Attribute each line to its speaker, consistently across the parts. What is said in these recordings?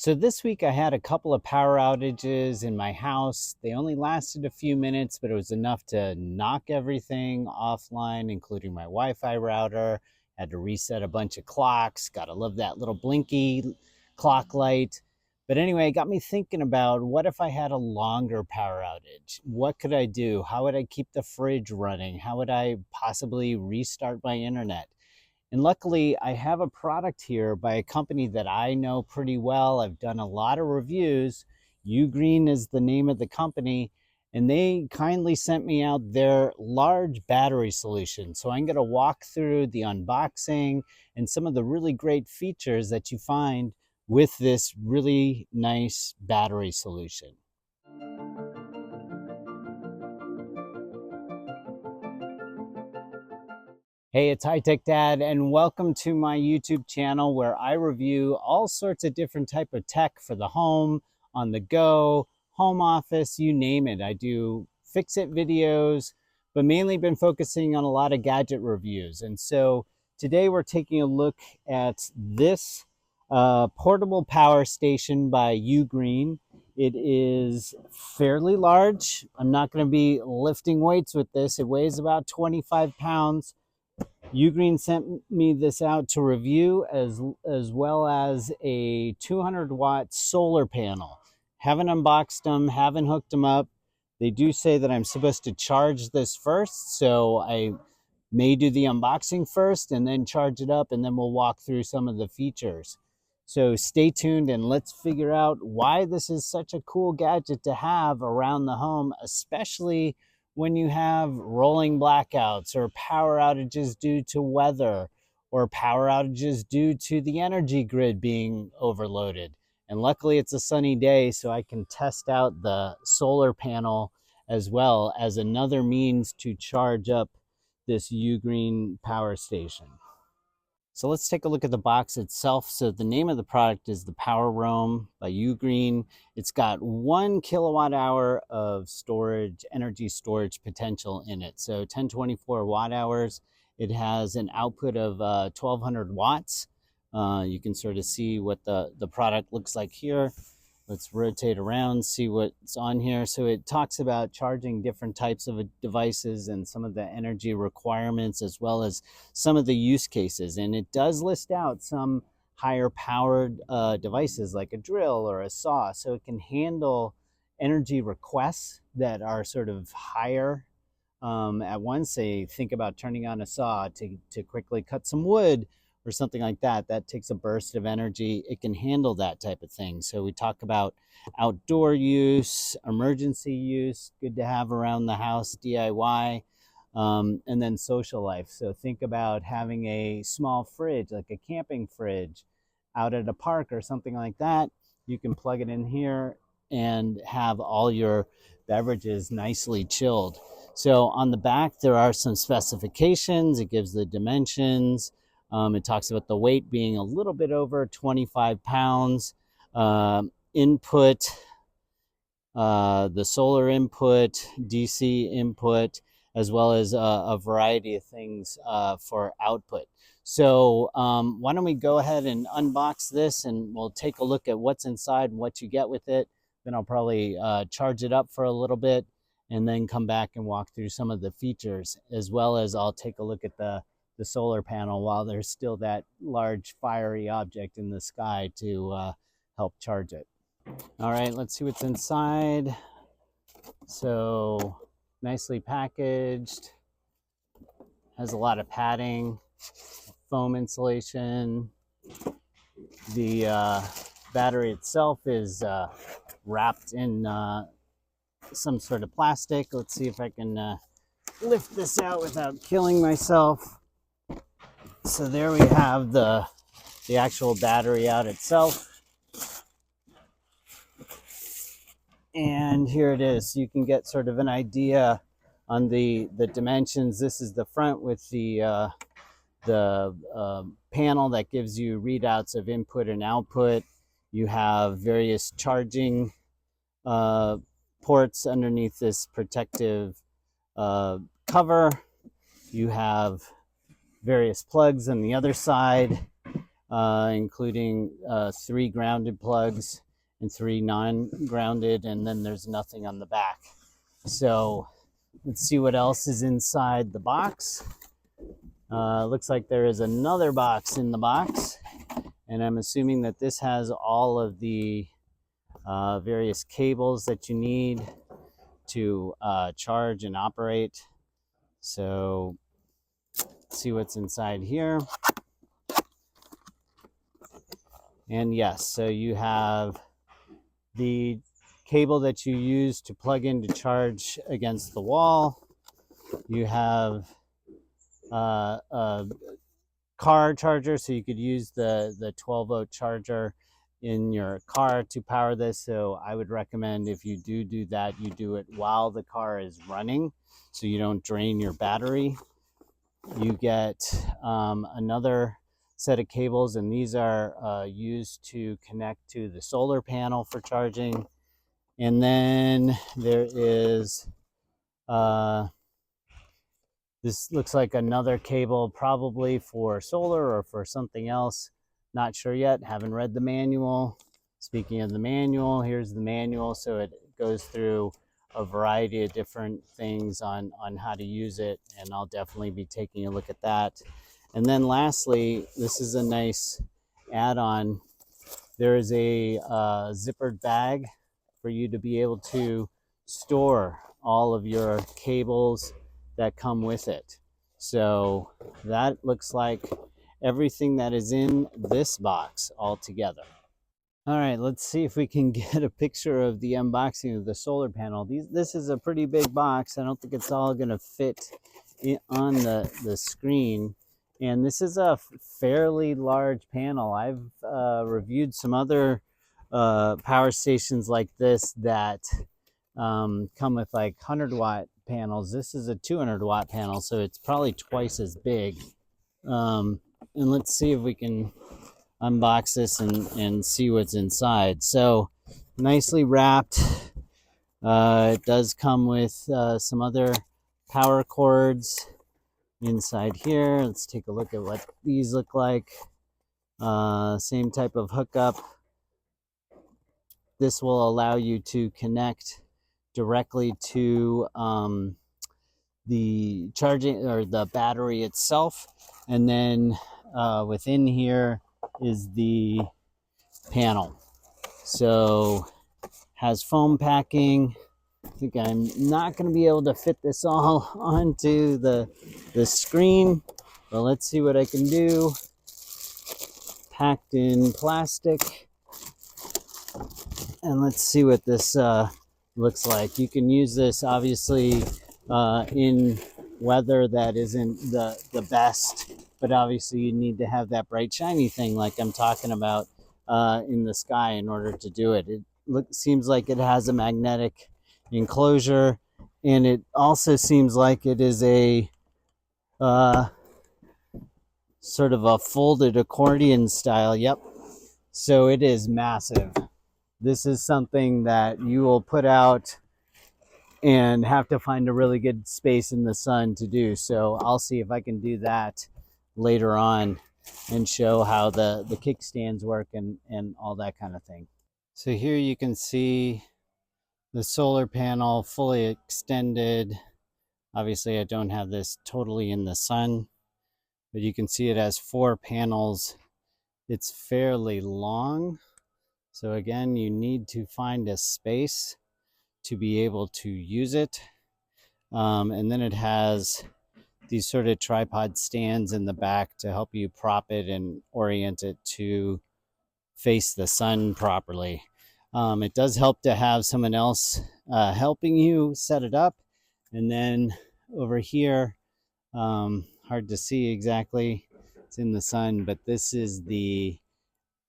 Speaker 1: So this week I had a couple of power outages in my house. They only lasted a few minutes, but it was enough to knock everything offline, including my Wi-Fi router. Had to reset a bunch of clocks. Gotta love that little blinky clock light. But anyway, it got me thinking about what if I had a longer power outage? What could I do? How would I keep the fridge running? How would I possibly restart my internet? And luckily, I have a product here by a company that I know pretty well. I've done a lot of reviews. UGREEN is the name of the company, and they kindly sent me out their large battery solution. So I'm going to walk through the unboxing and some of the really great features that you find with this really nice battery solution. Hey, it's HighTechDad, and welcome to my YouTube channel where I review all sorts of different type of tech for the home, on the go, home office, you name it. I do fix-it videos, but mainly been focusing on a lot of gadget reviews. And so today we're taking a look at this portable power station by UGREEN. It is fairly large. I'm not going to be lifting weights with this. It weighs about 25 pounds. UGREEN sent me this out to review as well as a 200-watt solar panel. Haven't unboxed them, haven't hooked them up. They do say that I'm supposed to charge this first, so I may do the unboxing first and then charge it up, and then we'll walk through some of the features. So stay tuned and let's figure out why this is such a cool gadget to have around the home, especially when you have rolling blackouts or power outages due to weather or power outages due to the energy grid being overloaded. And luckily it's a sunny day, so I can test out the solar panel as well as another means to charge up this UGREEN power station. So let's take a look at the box itself. So the name of the product is the PowerRoam by UGREEN. It's got 1 kilowatt hour of storage, energy storage potential in it. So 1024 watt hours. It has an output of 1200 watts. You can sort of see what the product looks like here. Let's rotate around, see what's on here. So it talks about charging different types of devices and some of the energy requirements, as well as some of the use cases. And it does list out some higher powered devices like a drill or a saw. So it can handle energy requests that are sort of higher at once. Say, think about turning on a saw to quickly cut some wood or something like that. That takes a burst of energy. It can handle that type of thing. So we talk about outdoor use, emergency use, good to have around the house, DIY, and then social life. So think about having a small fridge, like a camping fridge out at a park or something like that. You can plug it in here and have all your beverages nicely chilled. So on the back, there are some specifications. It gives the dimensions. It talks about the weight being a little bit over 25 pounds. Input, the solar input, DC input, as well as a variety of things for output. So why don't we go ahead and unbox this, and we'll take a look at what's inside and what you get with it. Then I'll probably charge it up for a little bit and then come back and walk through some of the features, as well as I'll take a look at the solar panel while there's still that large fiery object in the sky to help charge it. All right, let's see what's inside. So nicely packaged, has a lot of padding, foam insulation. The battery itself is wrapped in some sort of plastic. Let's see if I can lift this out without killing myself. So there we have the actual battery out itself. And here it is. You can get sort of an idea on the dimensions. This is the front with the panel that gives you readouts of input and output. You have various charging ports underneath this protective cover. You have various plugs on the other side. including 3 grounded plugs and 3 non-grounded, and then there's nothing on the back. So let's see what else is inside the box. Looks like there is another box in the box, and I'm assuming that this has all of the various cables that you need to charge and operate. So let's see what's inside here. And yes, so you have the cable that you use to plug in to charge against the wall. You have a car charger, so you could use the 12-volt charger in your car to power this. So I would recommend, if you do that, you do it while the car is running so you don't drain your battery. You get another set of cables, and these are used to connect to the solar panel for charging. And then there is this looks like another cable, probably for solar or for something else. Not sure yet, haven't read the manual. Speaking of the manual, here's the manual. So it goes through a variety of different things on how to use it, and I'll definitely be taking a look at that. And then lastly, this is a nice add-on. There is a zippered bag for you to be able to store all of your cables that come with it. So that looks like everything that is in this box all together. All right, let's see if we can get a picture of the unboxing of the solar panel. This is a pretty big box. I don't think it's all going to fit on the screen. And this is a fairly large panel. I've reviewed some other power stations like this that come with like 100-watt panels. This is a 200-watt panel, so it's probably twice as big. And let's see if we can unbox this and see what's inside. So nicely wrapped. It does come with some other power cords inside here. Let's take a look at what these look like. Same type of hookup. This will allow you to connect directly to the charging or the battery itself, and then within here is the panel. So has foam packing. I think I'm not going to be able to fit this all onto the screen, but let's see what I can do. Packed in plastic, and let's see what this looks like. You can use this obviously in weather that isn't the best, but obviously you need to have that bright shiny thing like I'm talking about in the sky in order to do it. It seems like it has a magnetic enclosure, and it also seems like it is a sort of a folded accordion style. Yep. So it is massive. This is something that you will put out and have to find a really good space in the sun to do. So I'll see if I can do that later on and show how the kickstands work and all that kind of thing. So here you can see the solar panel fully extended. Obviously I don't have this totally in the sun, but you can see it has 4 panels. It's fairly long. So again, you need to find a space to be able to use it. And then it has these sort of tripod stands in the back to help you prop it and orient it to face the sun properly. It does help to have someone else helping you set it up. And then over here, hard to see exactly, it's in the sun, but this is the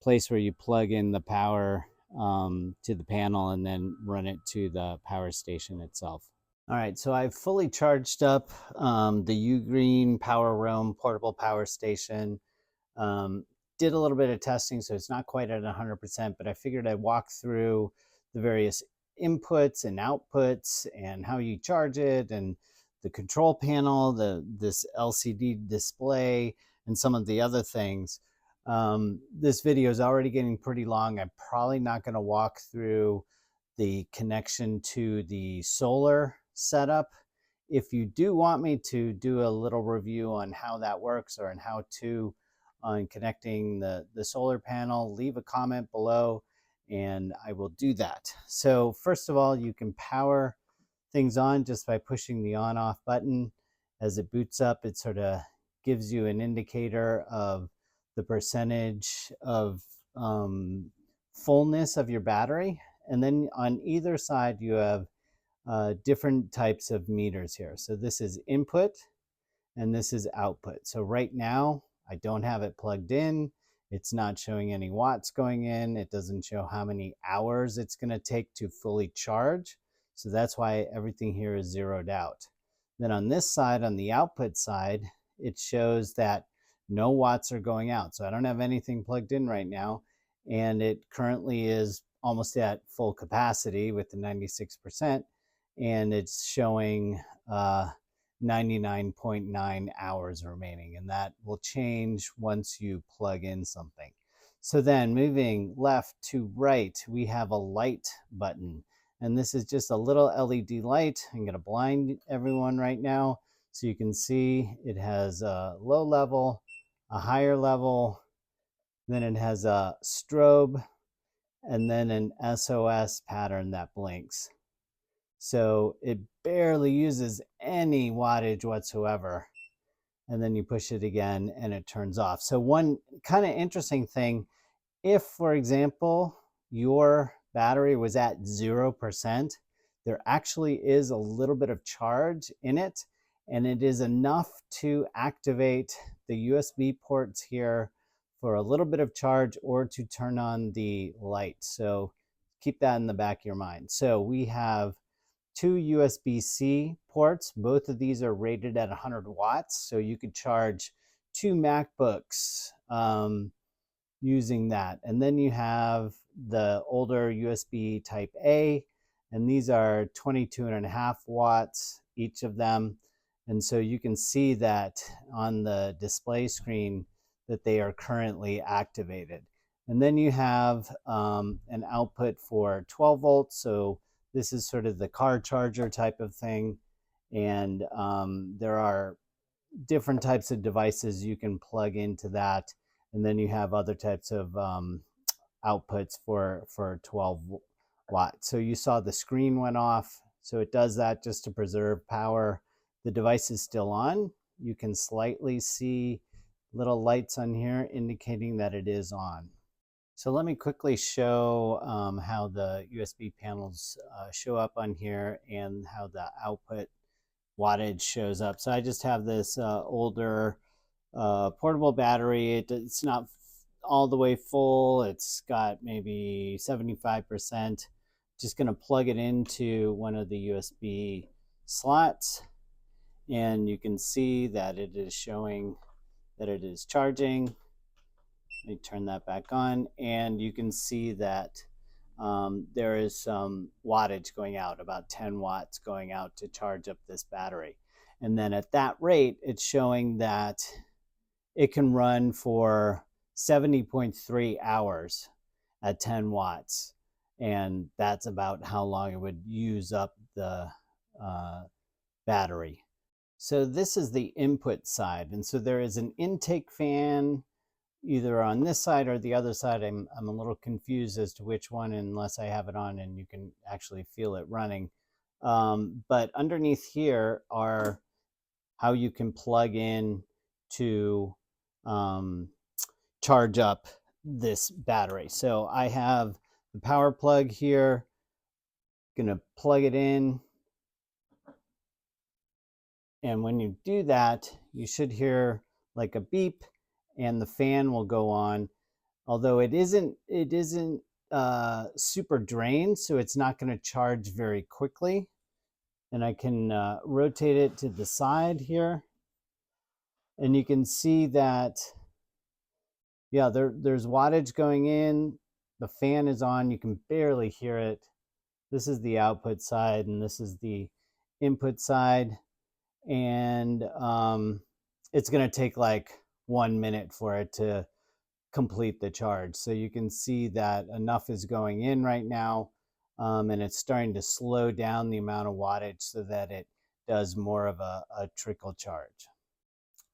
Speaker 1: place where you plug in the power to the panel and then run it to the power station itself. All right, so I've fully charged up the UGREEN PowerRoam portable power station. Did a little bit of testing, so it's not quite at 100%, but I figured I'd walk through the various inputs and outputs and how you charge it, and the control panel, this LCD display, and some of the other things. This video is already getting pretty long. I'm probably not going to walk through the connection to the solar setup. If you do want me to do a little review on how that works or on how to on connecting the solar panel, leave a comment below and I will do that. So first of all, you can power things on just by pushing the on off button. As it boots up, it sort of gives you an indicator of the percentage of fullness of your battery. And then on either side, you have different types of meters here. So this is input and this is output. So right now, I don't have it plugged in. It's not showing any watts going in. It doesn't show how many hours it's going to take to fully charge. So that's why everything here is zeroed out. Then on this side, on the output side, it shows that no watts are going out. So I don't have anything plugged in right now. And it currently is almost at full capacity with the 96%. And it's showing 99.9 hours remaining, and that will change once you plug in something. So then moving left to right, we have a light button, and this is just a little LED light. I'm going to blind everyone right now so you can see it has a low level, a higher level, then it has a strobe, and then an SOS pattern that blinks. So it barely uses any wattage whatsoever. And then you push it again and it turns off. So one kind of interesting thing, if, for example, your battery was at 0%, there actually is a little bit of charge in it, and it is enough to activate the USB ports here for a little bit of charge or to turn on the light. So keep that in the back of your mind. So we have two USB-C ports. Both of these are rated at 100 watts, so you could charge two MacBooks using that. And then you have the older USB type A, and these are 22.5 watts each of them. And so you can see that on the display screen that they are currently activated. And then you have an output for 12 volts, so this is sort of the car charger type of thing. And there are different types of devices you can plug into that. And then you have other types of outputs for 12 watts. So you saw the screen went off. So it does that just to preserve power. The device is still on. You can slightly see little lights on here indicating that it is on. So let me quickly show how the USB panels show up on here and how the output wattage shows up. So I just have this older portable battery. It's not all the way full. It's got maybe 75%. Just going to plug it into one of the USB slots, and you can see that it is showing that it is charging. Let me turn that back on, and you can see that there is some wattage going out, about 10 watts going out to charge up this battery. And then at that rate, it's showing that it can run for 70.3 hours at 10 watts. And that's about how long it would use up the battery. So this is the input side. And so there is an intake fan either on this side or the other side. I'm a little confused as to which one unless I have it on and you can actually feel it running. But underneath here are how you can plug in to charge up this battery. So I have the power plug here, gonna plug it in. And when you do that, you should hear like a beep and the fan will go on. Although it isn't super drained, so it's not going to charge very quickly. And I can rotate it to the side here, and you can see that, yeah, there's wattage going in. The fan is on. You can barely hear it. This is the output side, and this is the input side. And it's going to take like 1 minute for it to complete the charge. So you can see that enough is going in right now, and it's starting to slow down the amount of wattage so that it does more of a trickle charge.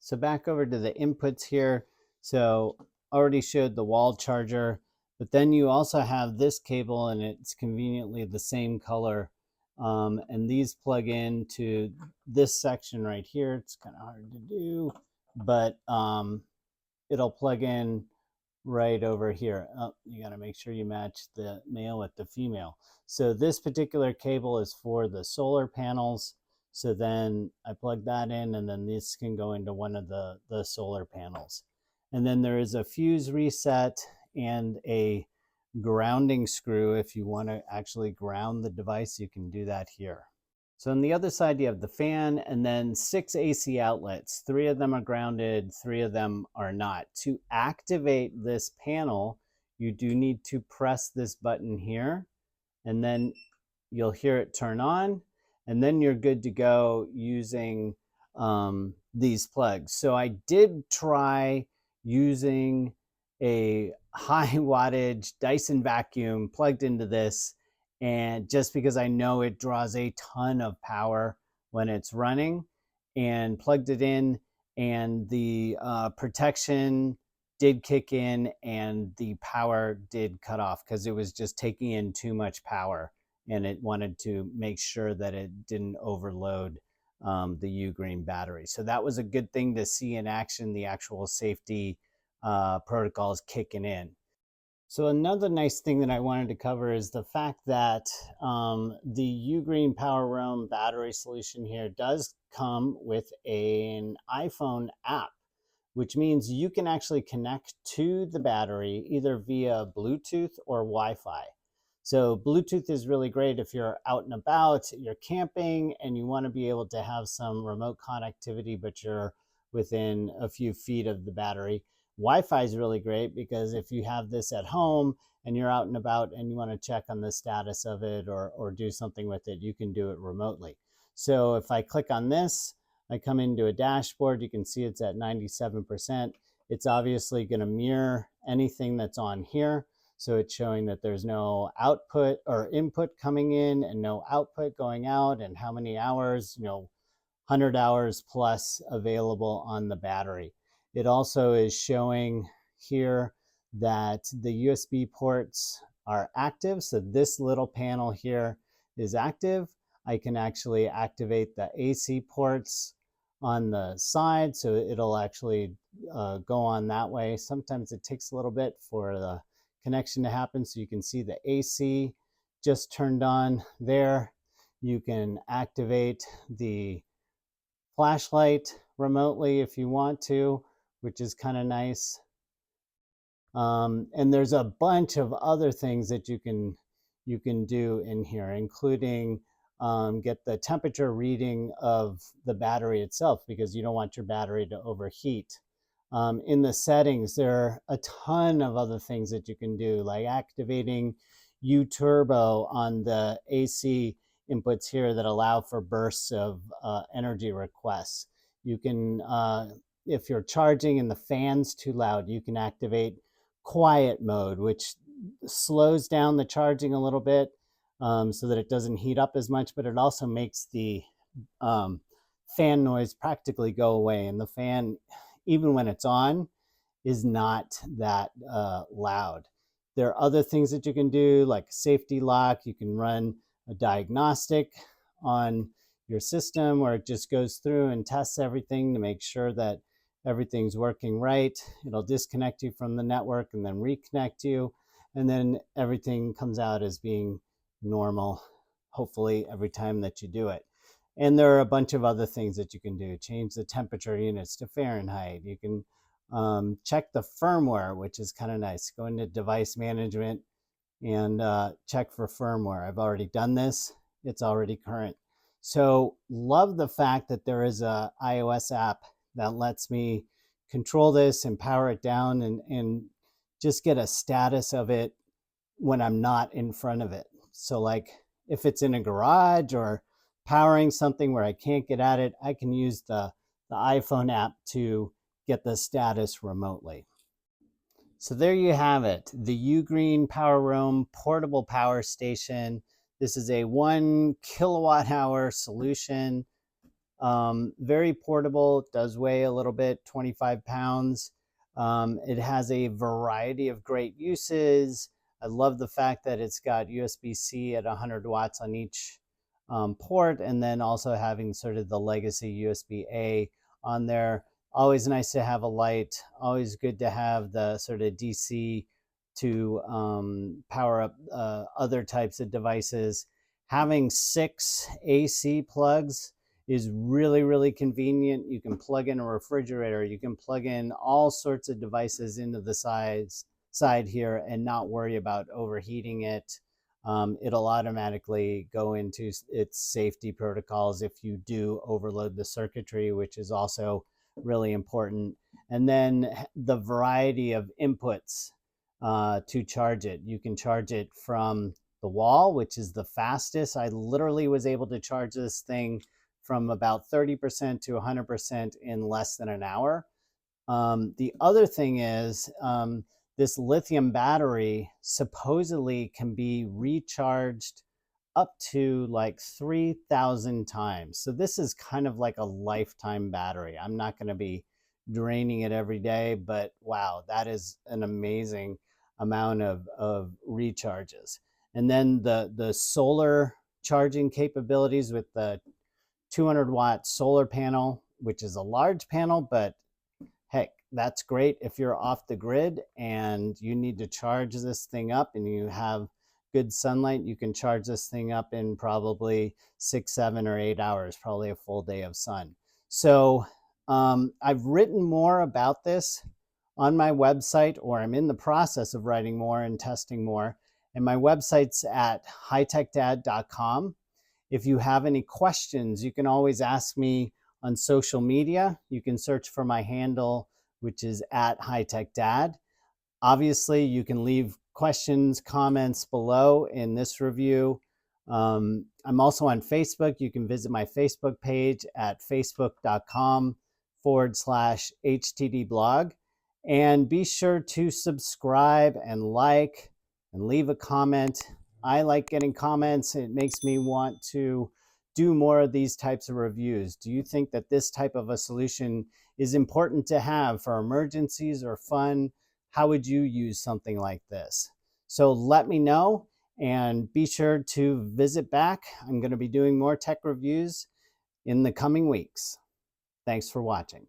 Speaker 1: So back over to the inputs here. So already showed the wall charger, but then you also have this cable, and it's conveniently the same color. And these plug into this section right here. It's kind of hard to do, but it'll plug in right over here. Oh, you got to make sure you match the male with the female. So this particular cable is for the solar panels. So then I plug that in, and then this can go into one of the solar panels. And then there is a fuse reset and a grounding screw. If you want to actually ground the device, you can do that here. So on the other side, you have the fan and then 6 AC outlets. 3 of them are grounded, 3 of them are not. To activate this panel, you do need to press this button here, and then you'll hear it turn on, and then you're good to go using these plugs. So I did try using a high wattage Dyson vacuum plugged into this, and just because I know it draws a ton of power when it's running, and plugged it in, and the protection did kick in and the power did cut off because it was just taking in too much power, and it wanted to make sure that it didn't overload the UGREEN battery. So that was a good thing to see in action, the actual safety protocols kicking in. So another nice thing that I wanted to cover is the fact that the UGREEN PowerRoam battery solution here does come with an iPhone app, which means you can actually connect to the battery either via Bluetooth or Wi-Fi. So Bluetooth is really great if you're out and about, you're camping, and you want to be able to have some remote connectivity, but you're within a few feet of the battery. Wi-Fi is really great because if you have this at home and you're out and about and you want to check on the status of it or do something with it, you can do it remotely. So if I click on this, I come into a dashboard, you can see it's at 97%. It's obviously going to mirror anything that's on here. So it's showing that there's no output or input coming in and no output going out, and how many hours, 100 hours plus available on the battery. It also is showing here that the USB ports are active. So this little panel here is active. I can actually activate the AC ports on the side, so it'll actually go on that way. Sometimes it takes a little bit for the connection to happen, so you can see the AC just turned on there. You can activate the flashlight remotely if you want to, which is kind of nice. And there's a bunch of other things that you can do in here, including get the temperature reading of the battery itself, because you don't want your battery to overheat. In the settings, there are a ton of other things that you can do, like activating U-turbo on the AC inputs here that allow for bursts of energy requests. You can, if you're charging and the fan's too loud, you can activate quiet mode, which slows down the charging a little bit so that it doesn't heat up as much, but it also makes the fan noise practically go away. And the fan, even when it's on, is not that loud. There are other things that you can do, like safety lock. You can run a diagnostic on your system where it just goes through and tests everything to make sure that everything's working right. It'll disconnect you from the network and then reconnect you, and then everything comes out as being normal, hopefully, every time that you do it. And there are a bunch of other things that you can do. Change the temperature units to Fahrenheit. You can check the firmware, which is kind of nice. Go into device management and check for firmware. I've already done this. It's already current. So love the fact that there is a iOS app that lets me control this and power it down and just get a status of it when I'm not in front of it. So like if it's in a garage or powering something where I can't get at it, I can use the iPhone app to get the status remotely. So there you have it, the UGREEN PowerRoam Portable Power Station. This is a 1 kilowatt hour solution. Very portable, does weigh a little bit, 25 pounds. It has a variety of great uses. I love the fact that it's got USB-C at 100 watts on each port, and then also having sort of the legacy USB-A on there. Always nice to have a light, always good to have the sort of DC to power up other types of devices. Having 6 AC plugs is really, really convenient. You can plug in a refrigerator, you can plug in all sorts of devices into the side here and not worry about overheating it. It'll automatically go into its safety protocols if you do overload the circuitry, which is also really important. And then the variety of inputs to charge it. You can charge it from the wall, which is the fastest. I literally was able to charge this thing from about 30% to 100% in less than an hour. The other thing is this lithium battery supposedly can be recharged up to like 3,000 times. So this is kind of like a lifetime battery. I'm not going to be draining it every day, but wow, that is an amazing amount of recharges. And then the solar charging capabilities with the 200-watt solar panel, which is a large panel, but heck, that's great if you're off the grid and you need to charge this thing up and you have good sunlight. You can charge this thing up in probably 6, 7, or 8 hours, probably a full day of sun. So I've written more about this on my website, or I'm in the process of writing more and testing more. And my website's at HighTechDad.com. If you have any questions, you can always ask me on social media. You can search for my handle, which is at HighTechDad. Obviously, you can leave questions, comments below in this review. I'm also on Facebook. You can visit my Facebook page at facebook.com/HTDblog. And be sure to subscribe and like and leave a comment. I like getting comments. It makes me want to do more of these types of reviews. Do you think that this type of a solution is important to have for emergencies or fun? How would you use something like this? So let me know, and be sure to visit back. I'm going to be doing more tech reviews in the coming weeks. Thanks for watching.